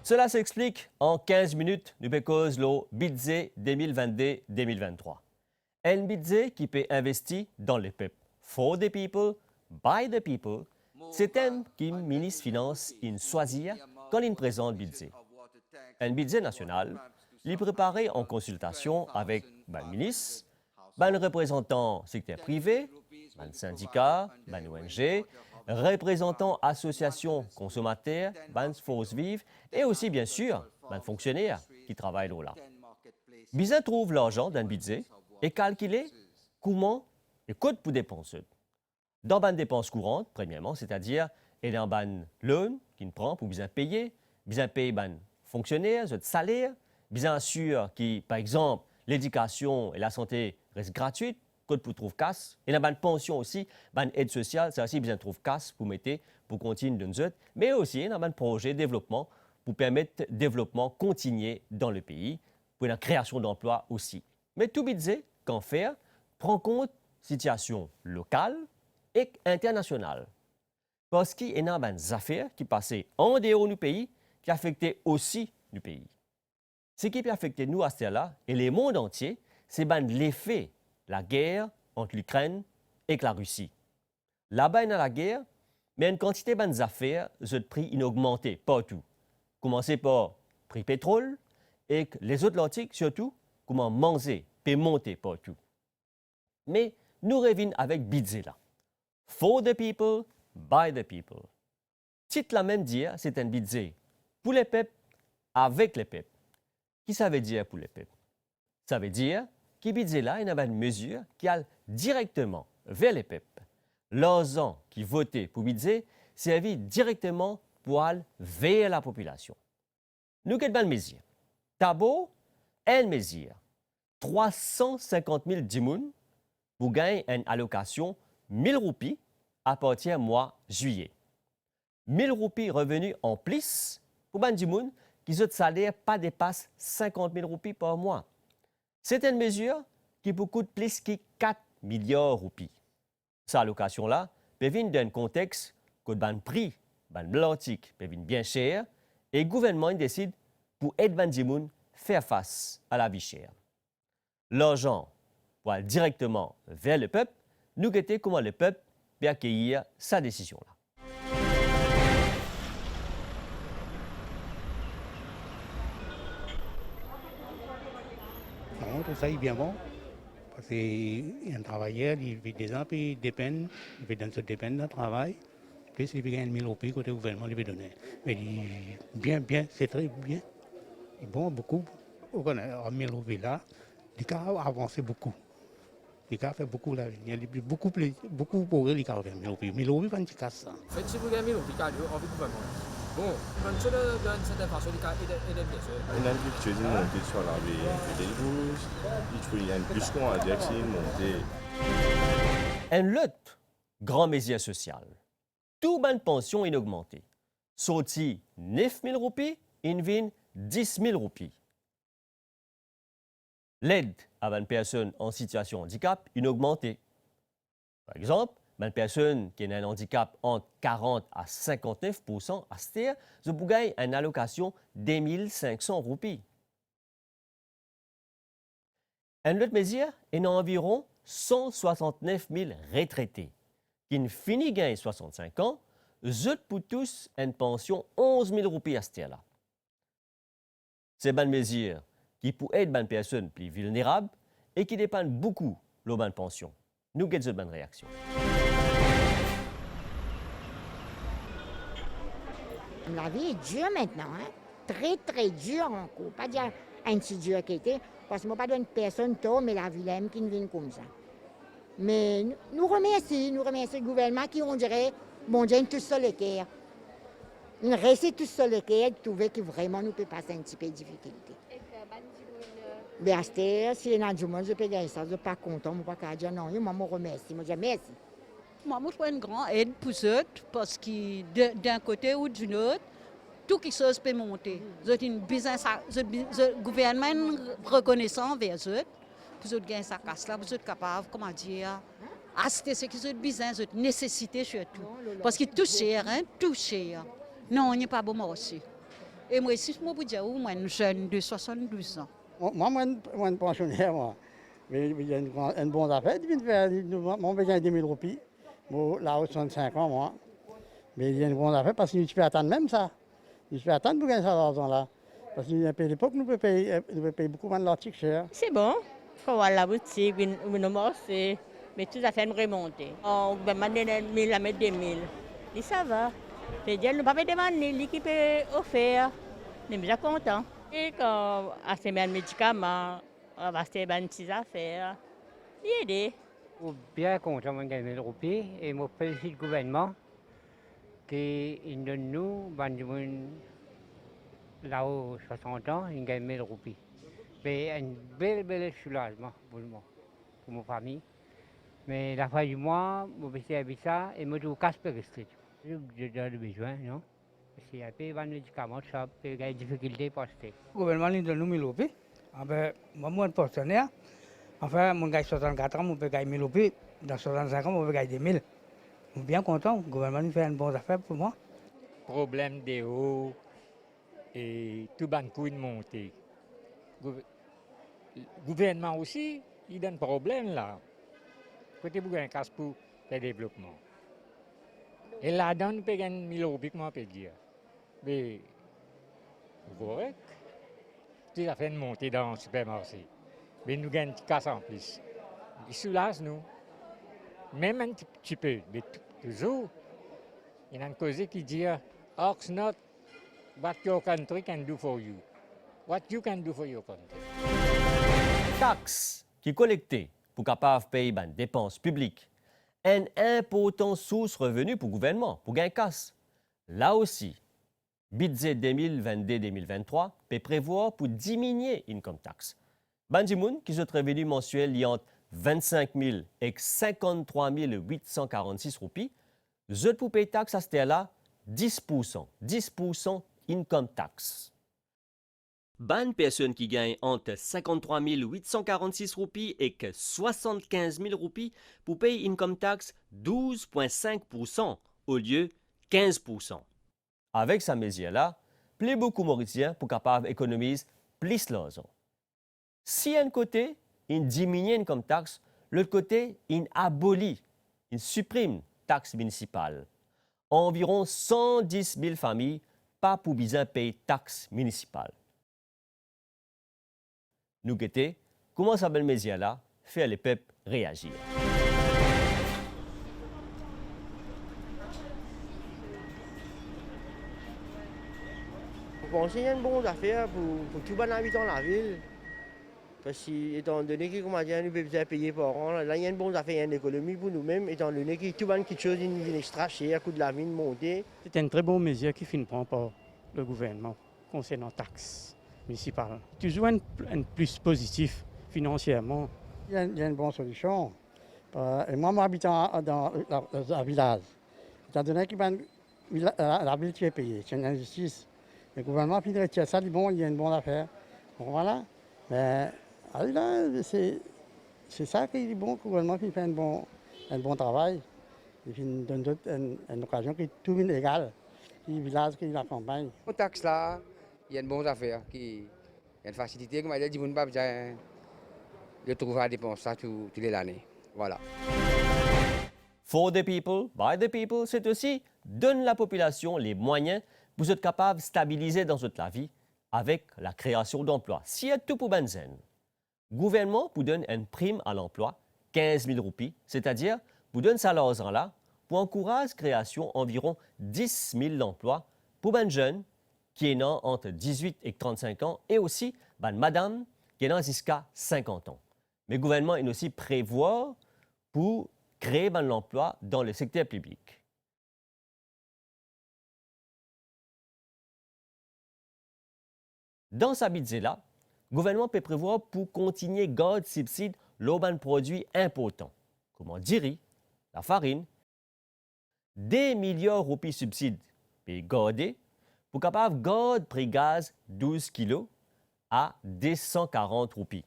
Cela s'explique en 15 minutes, nous cause le budget 2022-2023. Un budget qui peut investir dans les peuples, for the people, by the people. C'est un qui le ministre Finance choisit quand il présente le budget. Un budget national, il est préparé en consultation avec le ministre, le représentant secteur privé, le syndicat, l'ONG, représentant associations consommateurs, forces vives et aussi bien sûr les fonctionnaires qui travaillent là. Bizin trouve l'argent d'un budget et calculer comment et coûte pour dépenser. Dans les dépenses courantes, premièrement, c'est-à-dire et dans les loans qu'il prend pour bien payer les fonctionnaires, les salaires, bien sûr qui, par exemple, l'éducation et la santé restent gratuites, code pour trouver casse, et dans les pensions aussi, l'aide sociale, ça aussi bien trouve casse pour mettre, pour continuer de nous, mais aussi dans les projets de développement pour permettre le développement continuer dans le pays, pour la création d'emplois aussi. Mais tout budget qu'en faire prend compte situation locale et internationale. Parce qu'il y a des affaires qui passaient en dehors du pays qui affectaient aussi le pays. Ce qui peut affecter nous à ce là et le monde entier, c'est l'effet de la guerre entre l'Ukraine et la Russie. Là-bas, dans la guerre, mais une quantité d'affaires, le prix a augmenté partout. Commencer par le prix pétrole et les autres Atlantiques, surtout, comment manger peut monter partout. Mais nous revenons avec budget là. For the people, by the people. Titre la même dire, c'est un budget pour les peuples, avec les peuples. Qu'est-ce que ça veut dire pour les peuples? Ça veut dire que ce budget-là, il y a une mesure qui aille directement vers les peuples. L'argent qui votait pour le budget servit directement pour aller vers la population. Nous avons une mesure. D'abord, une mesure. 350 000 dimoun pour gagner une allocation 1000 roupies à partir du mois de juillet. 1000 roupies revenus en plus pour les gens qui ont salaire pas dépasse 50 000 roupies par mois. C'est une mesure qui peut coûter plus que 4 milliards de roupies. Cette allocation-là peut venir d'un contexte où le prix de l'article peut venir bien cher et le gouvernement décide pour aider les gens à faire face à la vie chère. L'argent pour aller directement vers le peuple, nous guettons comment le peuple peut accueillir sa décision-là. Non, tout ça est bien bon. Parce qu'un travailleur, il vit des ans, puis il dépend, d'un travail. Puis il gagne 1000 roupies côté gouvernement, il veut donner. Mais bien, c'est très bien. Bon, beaucoup. On connaît 1000 roupies là, il a avancé beaucoup. Il a fait beaucoup là. Il y a beaucoup pour eux, il a fait 1000 roupies. 1000 roupies, pas une casse. Fait si vous gagnez 1000 roupies, il y a du gouvernement. Bon, man ce的人现在发说你讲一点别说。咱去决定问题出来呗，决定一出现plus qu'on a déjà monté. Un autre grand mesure social. Tout ban pension est augmenté. Sorti 9 000 roupies, il vient 10 000 roupies. L'aide à une personne en situation de handicap est augmentée. Par exemple, une personne qui a un handicap entre 40 à 59% à ce terre, je peux gagner une allocation de 1 500 roupies. Une autre mesure est environ 169 000 retraités qui ne finissent gagner 65 ans, je pour tous une pension 11 000 roupies à ce terre-là. C'est une mesure qui peut aider une personne plus vulnérable et qui dépend beaucoup de la bonne pension. Nous avons une bonne réaction. La vie est dure maintenant, hein? Très, très dure encore. Pas dire un si dur qu'elle était, parce que je ne suis pas une personne tôt, mais la vie qui vient comme ça. Mais nous remercions le gouvernement qui, on dirait, bon Dieu, tout seul le cœur. Nous restons tout seul le cœur, trouver que vraiment nous peut passer un petit peu de difficulté. Mais à ce temps, si il y a du monde, je peux gagner ça, je ne suis pas content, je ne peux pas dire non, je me remercie, je dis merci. Moi, je trouve une grande aide pour eux, parce que d'un côté ou d'un autre, tout quelque chose peut monter. Le gouvernement reconnaissant vers eux, pour eux gagner sa casse là, pour eux capables, comment dire, acheter ce qu'ils ont besoin, cette nécessité surtout. Parce que tout cher, hein, tout cher. Non, il n'y a pas bon aussi. Et moi, si je peux dire, moi, une jeune de 72 ans. Moi, un pensionnaire, moi. Mais il y a une bonne affaire, il vient de faire, mon besoin 2 000 roupies. Bon, là, 65 ans, moi. Mais il y a une bonne affaire parce que tu peux attendre même ça. Tu peux attendre pour gagner ça l'argent-là. Parce qu'à l'époque, nous pouvons payer beaucoup moins de l'article cher. C'est bon. Quand on va à la boutique, on marche, mais tout à fait remonter. On va demander 1000 à mettre 2000. Et ça va. C'est-à-dire, nous ne pouvons pas demander l'équipe offert. On est déjà content. Et quand on a ces médicaments, on va acheter des petites affaires. Il aide. Je suis bien content de gagner 1000 roupies et je félicite le gouvernement qui donne nous, là-haut 60 ans, il gagne 1000 roupies. C'est un bel soulagement pour moi, pour ma famille. Mais la fin du mois, je vais faire ça et je vais casser le reste. J'ai besoin, non? Parce qu'il y a des médicaments, ça peut avoir des difficultés pour acheter. Le gouvernement nous donne 1000 roupies. Moi, je suis un pensionnaire. Enfin, je gagne 64 ans, je peux gagner 1000 roupies. Dans 65 ans, je peux gagner 1000. Je suis bien content. Le gouvernement nous fait une bonne affaire pour moi. Problème des hauts et tout le coup de montée. Le gouvernement aussi, il donne problème là. Côté vous avez un casse pour le développement. Et là-dedans, nous payons 1000 roupies, comment on peut dire. Mais, correct. Tout à fait une montée dans le supermarché. Mais nous gagnons une casse en plus. Il soulage nous. Même un petit peu, mais toujours. Il y a une cause qui dit ask not what your country can do for you. What you can do for your country. Taxes qui collectées pour capable payer des dépenses publiques, une importante source de revenus pour le gouvernement, pour gagner casse. Là aussi, budget 2022-2023 peut prévoir pour diminuer l'income tax. Bandimoun, qui se revenu mensuel liant 25 000 et 53 846 roupies, je pour payer taxe à ce là 10%. 10% income tax. Ban personne qui gagne entre 53 846 roupies et 75 000 roupies pour payer income tax 12,5% au lieu 15%. Avec sa mesure-là, plus beaucoup Mauriciens pour capable économiser plus l'argent. Si un côté, il diminue l'income tax, l'autre côté, il abolit, il supprime taxe municipale. Environ 110 000 familles pas pour besoin payer taxe municipale. Nous guettons comment ça belle mesure-là fait les peuples réagir. Je pense qu'il y a une bonne affaire pour tous les habitants de la ville. Parce qu'étant donné que, comment dire, nous devons payer par an, là, il y a une bonne affaire, il y a une économie pour nous-mêmes, étant donné que tout quelque chose est extra cher, à coup de la vie montée. C'est une très bonne mesure qui finit par le gouvernement concernant les taxes municipales. Toujours un plus positif financièrement. Il y a une bonne solution. Et moi, j'habite dans un village. Étant donné que la ville qui est payée, c'est une injustice. Le gouvernement puis retire ça, dit bon, il y a une bonne affaire. Bon, voilà. Mais c'est ça qui est bon, que le gouvernement qui fait un bon travail. Il donne une occasion qui est tout égal, qui est le village, qui est la campagne. Au taxe là, il y a une bonne affaire, il y a une facilité, comme il dit, on ne peut pas trouver à dépenser ça toute l'année. Voilà. For the people, by the people, c'est aussi donner la population les moyens pour être capable de stabiliser dans toute la vie avec la création d'emplois. Si y a tout pour Benzen, le gouvernement vous donne une prime à l'emploi, 15 000 roupies, c'est-à-dire vous donne ça là pour encourager la création environ 10 000 emplois pour les jeunes qui est né entre 18 et 35 ans et aussi les madame qui est né jusqu'à 50 ans. Mais le gouvernement est aussi prévoir pour créer l'emploi dans le secteur public. Dans sa budget-là, le gouvernement peut prévoir pour continuer à garder subsides l'auban produits importants, comme le riz, la farine, des milliards de roupies subsides puis garder pour capable de garder prix gaz 12 kg à 240 roupies.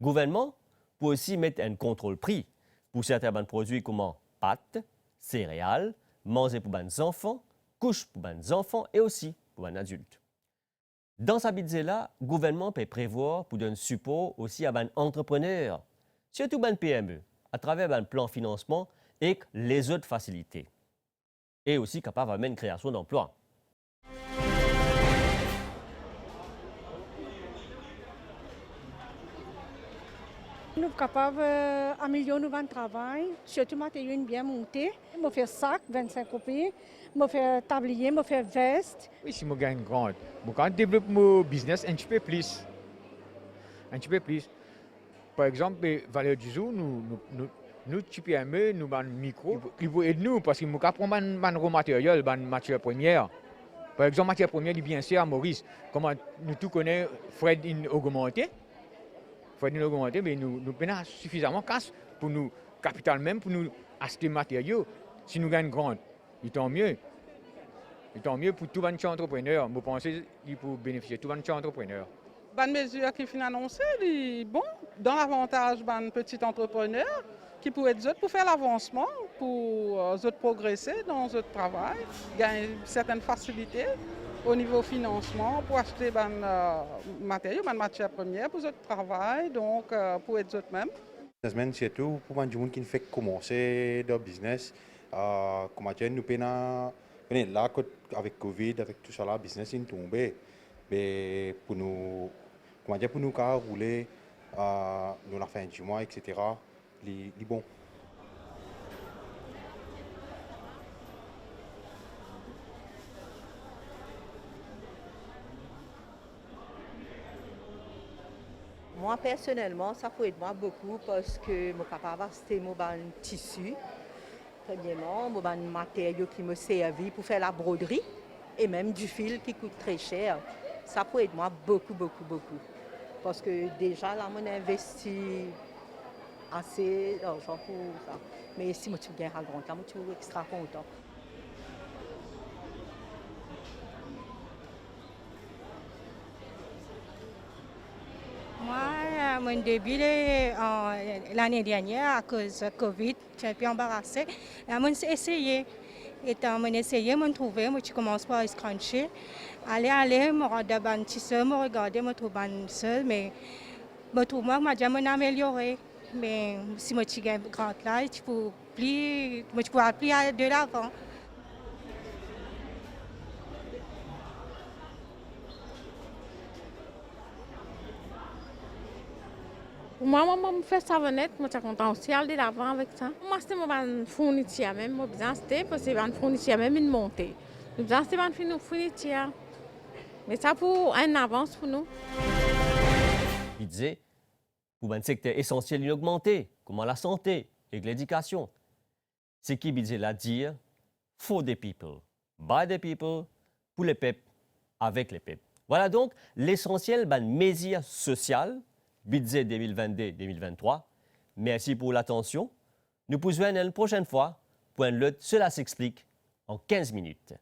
Le gouvernement peut aussi mettre un contrôle prix pour certains produits comme pâtes, céréales, manger pour les enfants, couche pour les enfants et aussi pour les adultes. Dans sa budget là, le gouvernement peut prévoir pour donner support aussi à les entrepreneurs, surtout les PME, à travers un plan financement et les autres facilités. Et aussi capable d'amener une création d'emplois. Nous sommes capables d'améliorer notre travail, surtout matériel bien monté. Je fais sac, 25 copies, je fais tablier, je fais veste. Oui, si je gagne grand, je vais développer mon business un petit peu plus. Un petit peu plus. Par exemple, valeur du jour, nous petits PME, nous avons micro, ils vont aider nous parce que nous avons un raw matériel, une matière première. Par exemple, matière première, est bien sûr à Maurice. Comment nous tous connaissons Fred augmenté. Mais nous avons suffisamment de cash pour nous, capital même, pour nous acheter matériaux. Si nous gagnons grand, il tant mieux. Il tant mieux pour tous les entrepreneurs. Je pense qu'il pour bénéficier de tous les entrepreneurs. Les mesures qui sont annoncées, bon, dans l'avantage des petits entrepreneurs qui pourraient être pour faire l'avancement, pour progresser dans leur travail, gagner certaines facilités au niveau financement pour acheter des matériaux, des matières premières pour notre travail, donc pour être eux-mêmes. Businessmen, surtout pour les gens qui font commencer leur business, comment dire, nous peinons là avec Covid, avec tout ça là, business est tombé, mais pour nous, comment dire, pour nous rouler, nous la fin du mois, etc. C'est bon. Moi, personnellement, ça peut aider moi beaucoup parce que je suis capable d'acheter mon tissu. Premièrement, mon matériau qui me servent pour faire la broderie et même du fil qui coûte très cher. Ça peut aider moi beaucoup. Parce que déjà, là, on investit assez d'argent pour ça. Mais si je gagne un grand temps, je suis extra content. Moi, mon début l'année dernière, à cause de Covid, j'ai un peu embarrassé. J'ai essayé. Et j'ai essayé, j'ai trouvé, je commence par scruncher. Aller, je me rends un tisseur, je regarde, je trouve un seul, mais je trouve que je vais améliorer. Mais si je suis grand là, je peux plus de l'avant. Moi, je fais savonnette, je suis content aussi d'aller de l'avant avec ça. Moi, c'est mon fourniture même, moi, besoin parce que mon fourniture même une montée. Nous besoin c'est mon fourniture. Mais ça pour un avance pour nous. Il disait, pour un secteur essentiel, il augmenté, comme la santé et l'éducation. C'est qui disait la dire, for the people, by the people, pour les peuples, avec les peuples. Voilà donc l'essentiel des mesures sociales, budget 2022-2023. Merci pour l'attention. Nous poursuivons une prochaine fois pour un lot. Cela s'explique en 15 minutes.